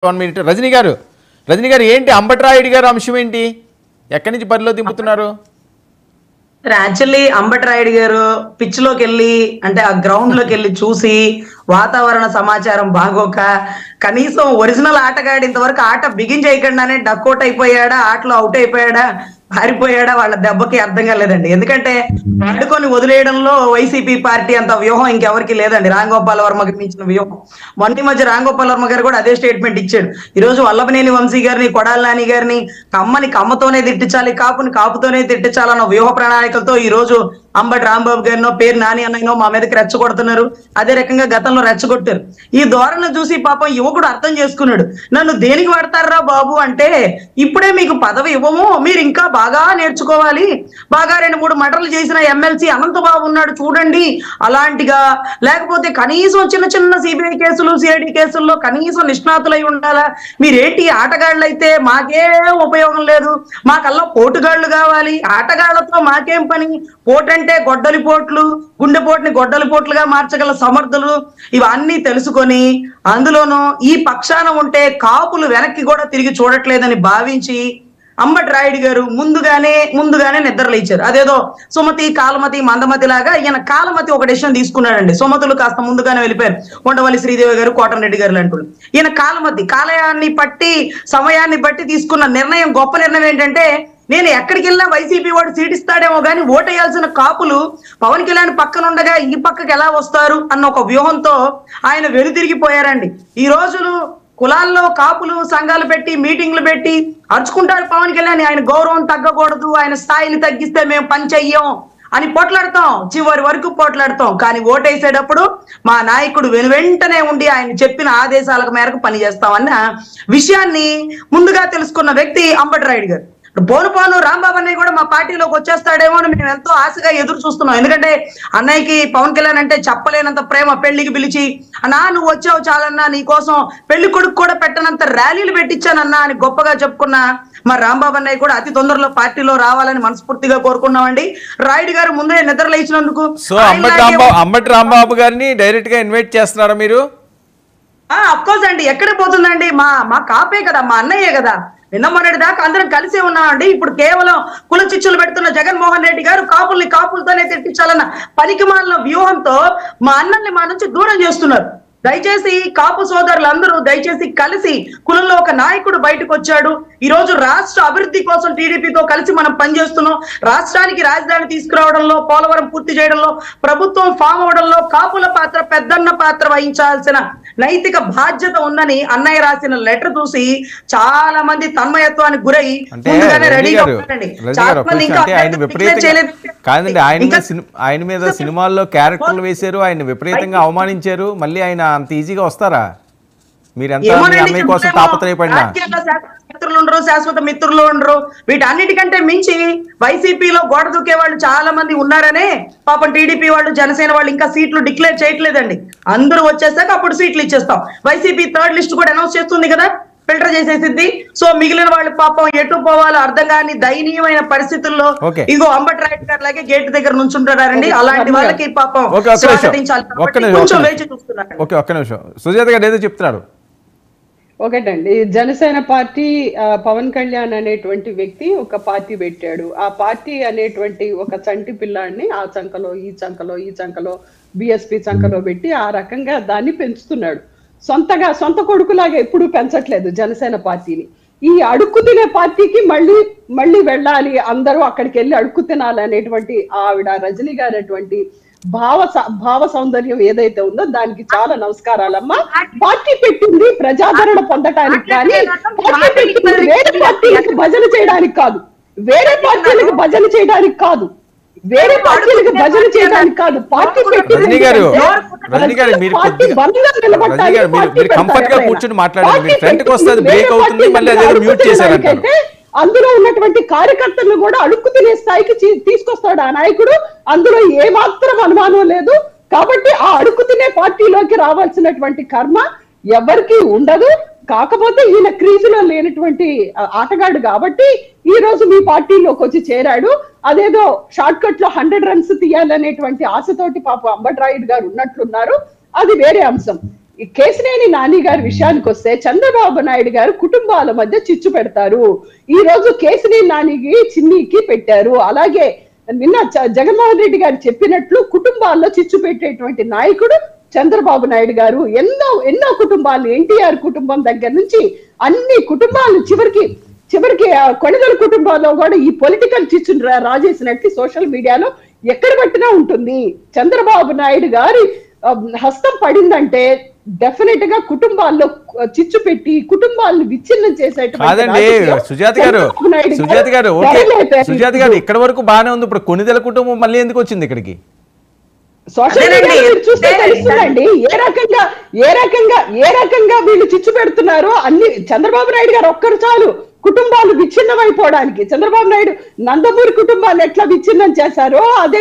1 minute Rajani గారు ఏంటి అంబట్రాయుడు గారు అంశం ఏంటి? ఎక్కడి నుంచి బరిలో దింపుతున్నారు? యాక్చువల్లీ అంబట్రాయుడు గారు పిచ్ లోకి వెళ్ళి అంటే ఆ గ్రౌండ్ లోకి వెళ్ళి చూసి వాతావరణ సమాచారం బాగోక కనీసం ఒరిజినల్ ఆటగాడు ఇంతవరకు ఆట బిగిన్ చేయకుండానే డక్అవుట్ అయిపోయాడా, ఆటలో అవుట్ అయిపోయాడా, పారిపోయాడా వాళ్ళ దెబ్బకి అర్థం కాలేదండి. ఎందుకంటే ఆడుకొని వదిలేయడంలో వైసీపీ పార్టీ అంత వ్యూహం ఇంకెవరికి లేదండి. రాంగోపాల్ వర్మకి మించిన వ్యూహం. మొన్న మధ్య రాంగోపాల్ వర్మ గారు కూడా అదే స్టేట్మెంట్ ఇచ్చాడు. ఈ రోజు వల్లభనేని వంశీ గారిని, కొడాలి నాని గారిని కమ్మని కమ్మతోనే తిట్టించాలి, కాపుని కాపుతోనే తిట్టించాలన్న వ్యూహ ప్రణాళికలతో ఈ రోజు అంబటి రాంబాబు గారినో, పేరు నాని అన్నయ్యనో మా మీదకి రెచ్చగొడుతున్నారు. అదే రకంగా గతంలో రెచ్చగొట్టారు. ఈ ధోరణి చూసి పాపం యువకుడు అర్థం చేసుకున్నాడు. నన్ను దేనికి వాడతారా బాబు అంటే, ఇప్పుడే మీకు పదవి ఇవ్వము, మీరు ఇంకా బాగా నేర్చుకోవాలి, బాగా 2-3 మటర్లు చేసిన ఎమ్మెల్సీ అనంతబాబు ఉన్నాడు చూడండి అలాంటిగా, లేకపోతే కనీసం చిన్న చిన్న సిబిఐ కేసులు, సిఐడి కేసుల్లో కనీసం నిష్ణాతులై ఉండాలా, మీరేంటి ఆటగాళ్ళు అయితే మాకేం ఉపయోగం లేదు, మాకల్లా పోటుగాళ్ళు కావాలి, ఆటగాళ్లతో మాకేం పని, పోటంటే గొడ్డలి పోట్లు, గుండెపోటుని గొడ్డలి పోట్లుగా మార్చగల సమర్థులు, ఇవన్నీ తెలుసుకొని అందులోనూ ఈ పక్షాన ఉంటే కాపులు వెనక్కి కూడా తిరిగి చూడట్లేదని భావించి అంబటి రాయుడు గారు ముందుగానే నిద్రలేచారు. అదేదో సుమతి, కాలమతి, మందమతి లాగా ఈయన కాలమతి ఒక డెసిషన్ తీసుకున్నాడండి. సుమతులు కాస్త ముందుగానే వెళ్ళిపోయారు, ఉండవల్లి శ్రీదేవి గారు, కోటరెడ్డి గారు లాంటి. ఈయన కాలమతి సమయాన్ని బట్టి తీసుకున్న నిర్ణయం, గొప్ప నిర్ణయం ఏంటంటే, నేను ఎక్కడికి వెళ్ళినా వైసీపీ వాడు సీట్ ఇస్తాడేమో కానీ ఓటేయాల్సిన కాపులు పవన్ కళ్యాణ్ పక్కన ఉండగా ఈ పక్కకి ఎలా వస్తారు అన్న ఒక వ్యూహంతో ఆయన వెనుతిరిగిపోయారండి. ఈ రోజులు కులాల్లో కాపులు సంఘాలు పెట్టి, మీటింగ్లు పెట్టి అరుచుకుంటారు పవన్ కళ్యాణ్. ఆయన గౌరవం తగ్గకూడదు, ఆయన స్థాయిని తగ్గిస్తే మేము పని చెయ్యం అని పోట్లాడతాం, చివరి వరకు పోట్లాడతాం. కానీ ఓటేసేటప్పుడు మా నాయకుడు వెనువెంటనే ఉండి ఆయన చెప్పిన ఆదేశాల మేరకు పనిచేస్తామన్న విషయాన్ని ముందుగా తెలుసుకున్న వ్యక్తి అంబటి రాయుడు గారు. పోను రాంబాబు అన్నయ్య కూడా మా పార్టీలోకి వచ్చేస్తాడేమో అని మేము ఎంతో ఆశగా ఎదురు చూస్తున్నాం. ఎందుకంటే అన్నయ్యకి పవన్ కళ్యాణ్ అంటే చెప్పలేనంత ప్రేమ. పెళ్లికి పిలిచి, అన్నా నువ్వు వచ్చావు చాలన్నా, నీ కోసం పెళ్లి కొడుకు కూడా పెట్టనంత ర్యాలీలు పెట్టించానన్నా అని గొప్పగా చెప్పుకున్న మా రాంబాబు అన్నయ్య కూడా అతి తొందరలో పార్టీలో రావాలని మనస్ఫూర్తిగా కోరుకున్నామండి. రాయుడు గారు ముందే నిద్ర లేచినందుకు అంబటి రాంబాబు గారిని డైరెక్ట్ గా ఇన్వైట్ చేస్తున్నారా మీరు? అఫ్కోర్స్ అండి, ఎక్కడ పోతుందండి, మా కాపే కదా, మా అన్నయ్యే కదా. నిన్న మొన్నటి దాకా అందరం కలిసే ఉన్నామండి. ఇప్పుడు కేవలం కుల చిచ్చులు పెడుతున్న జగన్మోహన్ రెడ్డి గారు కాపులతోనే తిట్టించాలన్న పనికిమాలిన వ్యూహంతో మా అన్నల్ని మా నుంచి దూరం చేస్తున్నారు. దయచేసి కాపు సోదరులందరూ దయచేసి కలిసి, కులంలో ఒక నాయకుడు బయటకు వచ్చాడు, ఈ రోజు రాష్ట్ర అభివృద్ధి కోసం టీడీపీతో కలిసి మనం పనిచేస్తున్నాం, రాష్ట్రానికి రాజధాని తీసుకురావడంలో, పోలవరం పూర్తి చేయడంలో, ప్రభుత్వం ఫామ్ అవడంలో కాపుల పాత్ర, పెద్దన్న పాత్ర వహించాల్సిన నైతిక బాధ్యత ఉందని అన్నయ్య రాసిన లెటర్ చూసి చాలా మంది తన్మయత్వానికి గురై ముందుగానే రెడీగా ఉన్నారండి. ఆయన మీద సినిమాల్లో క్యారెక్టర్లు వేశారు, ఆయన విపరీతంగా అవమానించారు, మళ్ళీ ఆయన అంత ఈజీగా వస్తారా? మీరెంత మీ అమ్మాయి కోసం తాపత్రయపడినా మిత్రులు ఉండరు, శాశ్వత మిత్రులు ఉండరు. వీటన్నిటికంటే మించి వైసీపీలో గోడ దూకే వాళ్ళు చాలా మంది ఉన్నారనే పాపం టీడీపీ వాళ్ళు, జనసేన వాళ్ళు ఇంకా సీట్లు డిక్లేర్ చేయట్లేదండి. అందరూ వచ్చేసాక అప్పుడు సీట్లు ఇచ్చేస్తాం. వైసీపీ 3rd లిస్ట్ కూడా అనౌన్స్ చేస్తుంది కదా, ఫిల్టర్ చేసేసిద్ది. సో మిగిలిన వాళ్ళు పాపం ఎటు పోవాలో అర్థం కాని దయనీయమైన పరిస్థితుల్లో ఇగో అంబటి రాయుడు గారు లాగే గేట్ దగ్గర నుంచుంటారండి. అలాంటి వాళ్ళకి పాపం స్వాగతించాలి. కొంచెం వేచి చూస్తున్నారు. ఒక్క నిమిషం, సుజాత గారు ఏదో చెప్తున్నారు. ఒకటండి, జనసేన పార్టీ పవన్ కళ్యాణ్ అనేటువంటి వ్యక్తి ఒక పార్టీ పెట్టాడు. ఆ పార్టీ అనేటువంటి ఒక చంటి పిల్లాడిని ఆ చంకలో ఈ చంకలో బిఎస్పీ చంకలో పెట్టి ఆ రకంగా దాన్ని పెంచుతున్నాడు. సొంత కొడుకులాగా ఎప్పుడు పెంచట్లేదు జనసేన పార్టీని. ఈ అడుక్కు తినే పార్టీకి మళ్ళీ వెళ్ళాలి, అందరూ అక్కడికి వెళ్ళి అడుక్కు తినాలి అనేటువంటి ఆవిడ రజనీ గారు భావ సౌందర్యం ఏదైతే ఉందో దానికి చాలా నమస్కారాలమ్మా. పార్టీ పెట్టింది ప్రజాదరణ పొందటానికి కానీ పార్టీ పెట్టింది వేరే పార్టీలకు భజన చేయడానికి కాదు, వేరే పార్టీలకు భజన చేయడానికి కాదు. పార్టీ అందులో ఉన్నటువంటి కార్యకర్తలను కూడా అడుక్కు తినే స్థాయికి తీసుకొస్తాడు ఆ నాయకుడు. అందులో ఏమాత్రం అనుమానం లేదు. కాబట్టి ఆ అడుక్కు తినే పార్టీలోకి రావాల్సినటువంటి కర్మ ఎవరికి ఉండదు. కాకపోతే ఈయన క్రీజులో లేనటువంటి ఆటగాడు కాబట్టి ఈ రోజు మీ పార్టీలోకి వచ్చి చేరాడు. అదేదో షార్ట్ కట్ లో 100 runs తీయాలనేటువంటి ఆశతోటి పాప అంబటి రాయుడు గారు ఉన్నట్లున్నారు. అది వేరే అంశం. ఈ కేశినేని నాని గారి విషయానికి వస్తే చంద్రబాబు నాయుడు గారు కుటుంబాల మధ్య చిచ్చు పెడతారు. ఈ రోజు కేశినేని నానికి చిన్నికి పెట్టారు. అలాగే నిన్న జగన్మోహన్ రెడ్డి గారు చెప్పినట్లు కుటుంబాల్లో చిచ్చు పెట్టేటువంటి నాయకుడు చంద్రబాబు నాయుడు గారు. ఎన్నో కుటుంబాలు, ఎన్టీఆర్ కుటుంబం దగ్గర నుంచి అన్ని కుటుంబాలు చివరికి కొణిదల కుటుంబాల్లో కూడా ఈ పొలిటికల్ చిచ్చును రాజేసినట్టు సోషల్ మీడియాలో ఎక్కడ పట్టినా ఉంటుంది. చంద్రబాబు నాయుడు గారి హస్తం పడిందంటే డెఫినెట్ గా కుటుంబాల్లో చిచ్చు పెట్టి కుటుంబాలను విచ్ఛిన్నం కాదండి సుజాత గారు ఓకే సుజాత గారు ఇక్కడ వరకు బాగానే ఉంది. ఇప్పుడు కొణిదెల కుటుంబం మళ్ళీ ఎందుకు వచ్చింది ఇక్కడికి? సోషల్ మీడియా చూస్తే తెలుస్తుందండి ఏ రకంగా వీళ్ళు చిచ్చు పెడుతున్నారో. అన్ని చంద్రబాబు నాయుడు గారు ఒక్కరు చాలు కుటుంబాలు విచ్ఛిన్నం అయిపోవడానికి. చంద్రబాబు నాయుడు నందమూరి కుటుంబాన్ని ఎట్లా విచ్ఛిన్నం చేశారో అదే